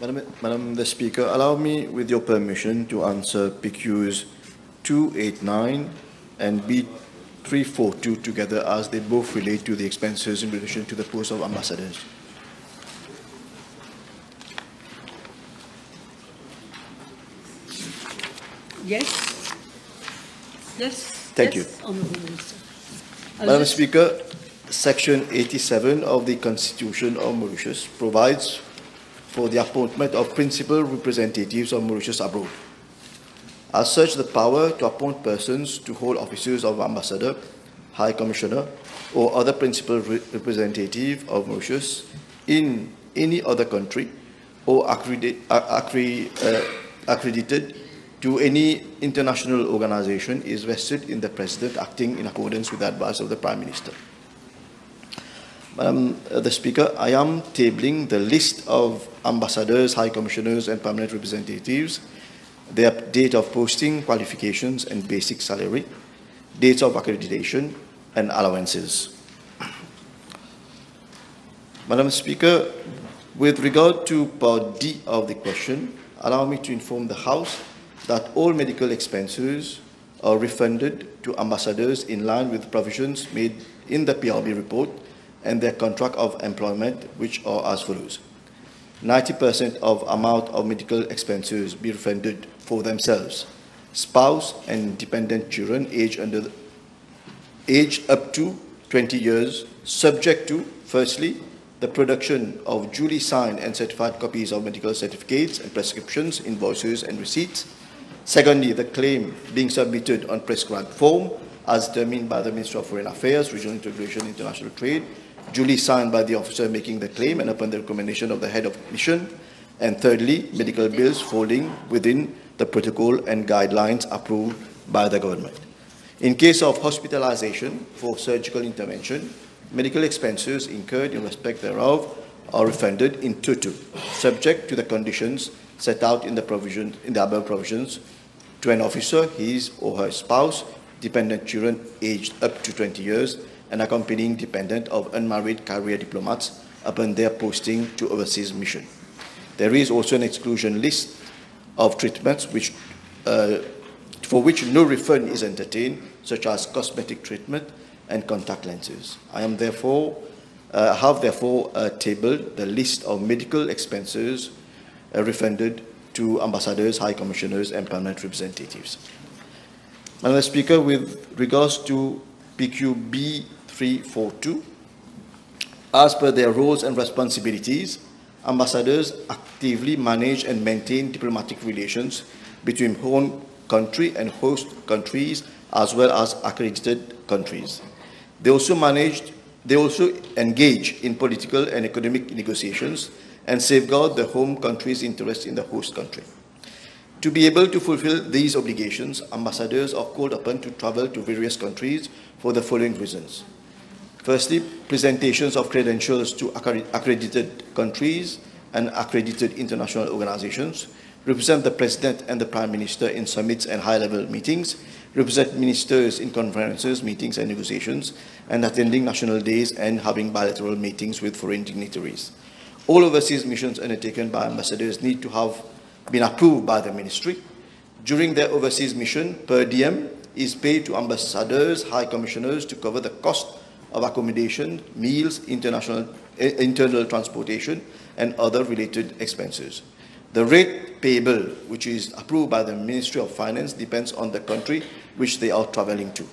Madam the Speaker, allow me, with your permission, to answer PQs 289 and B342 together, as they both relate to the expenses in relation to the post of ambassadors. Yes. Yes. Thank you. Honourable Minister. Madam Speaker, Section 87 of the Constitution of Mauritius provides for the appointment of principal representatives of Mauritius abroad. As such, the power to appoint persons to hold offices of ambassador, high commissioner, or other principal representative of Mauritius in any other country or accredited to any international organization is vested in the President, acting in accordance with the advice of the Prime Minister. Madam the Speaker, I am tabling the list of ambassadors, high commissioners, and permanent representatives, their date of posting, qualifications, and basic salary, dates of accreditation, and allowances. Madam Speaker, with regard to Part D of the question, allow me to inform the House that all medical expenses are refunded to ambassadors in line with provisions made in the PRB report and their contract of employment, which are as follows. 90% of amount of medical expenses be refunded for themselves, spouse and dependent children aged up to 20 years, subject to, firstly, the production of duly signed and certified copies of medical certificates and prescriptions, invoices and receipts. Secondly, the claim being submitted on prescribed form as determined by the Ministry of Foreign Affairs, Regional Integration, International Trade, duly signed by the officer making the claim and upon the recommendation of the head of mission. And thirdly, medical bills falling within the protocol and guidelines approved by the government. In case of hospitalization for surgical intervention, medical expenses incurred in respect thereof are refunded in toto, subject to the conditions set out in the above provisions, to an officer, his or her spouse, dependent children aged up to 20 years, and accompanying dependent of unmarried career diplomats upon their posting to overseas mission. There is also an exclusion list of treatments for which no refund is entertained, such as cosmetic treatment and contact lenses. I have therefore tabled the list of medical expenses refunded to ambassadors, high commissioners, and permanent representatives. Madam Speaker, with regards to PQB 342, as per their roles and responsibilities, ambassadors actively manage and maintain diplomatic relations between home country and host countries, as well as accredited countries. They also engage in political and economic negotiations and safeguard the home country's interest in the host country. To be able to fulfill these obligations, ambassadors are called upon to travel to various countries for the following reasons. Firstly, presentations of credentials to accredited countries and accredited international organizations, represent the President and the Prime Minister in summits and high-level meetings, represent ministers in conferences, meetings and negotiations, and attending national days and having bilateral meetings with foreign dignitaries. All overseas missions undertaken by ambassadors need to have been approved by the Ministry. During their overseas mission, per diem is paid to ambassadors, high commissioners to cover the cost of accommodation, meals, internal transportation, and other related expenses. The rate payable, which is approved by the Ministry of Finance, depends on the country which they are traveling to.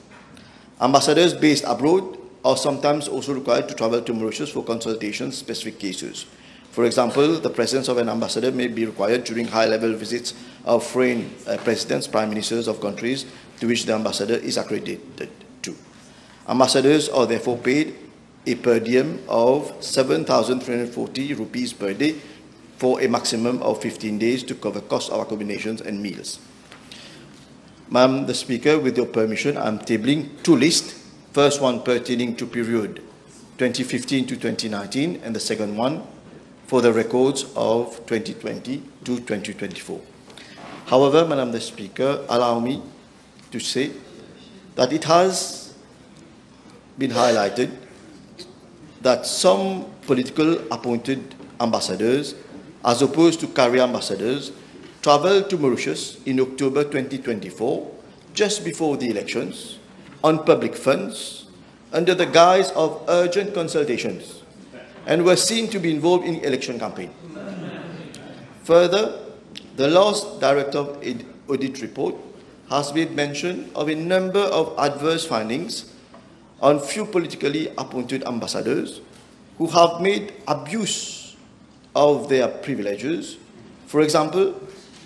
Ambassadors based abroad are sometimes also required to travel to Mauritius for consultations in specific cases. For example, the presence of an ambassador may be required during high-level visits of foreign presidents, prime ministers of countries to which the ambassador is accredited to. Ambassadors are therefore paid a per diem of 7,340 rupees per day for a maximum of 15 days to cover costs of accommodations and meals. Madam the Speaker, with your permission, I am tabling two lists. First one pertaining to period 2015 to 2019, and the second one for the records of 2020 to 2024. However, Madam the Speaker, allow me to say that it has been highlighted that some political appointed ambassadors as opposed to career ambassadors, travelled to Mauritius in October 2024, just before the elections, on public funds, under the guise of urgent consultations, and were seen to be involved in the election campaign. Further, the last Director of Audit report has made mention of a number of adverse findings on few politically appointed ambassadors who have made abuse of their privileges, for example,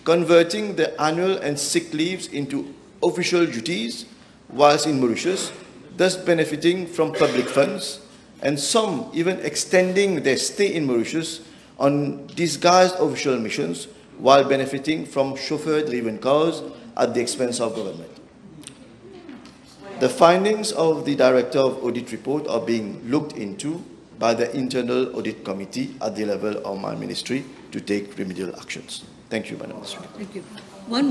converting their annual and sick leaves into official duties whilst in Mauritius, thus benefiting from public funds, and some even extending their stay in Mauritius on disguised official missions while benefiting from chauffeur-driven cars at the expense of government. The findings of the Director of Audit report are being looked into by the Internal Audit Committee at the level of my ministry to take remedial actions. Thank you, Madam Minister. Thank you. One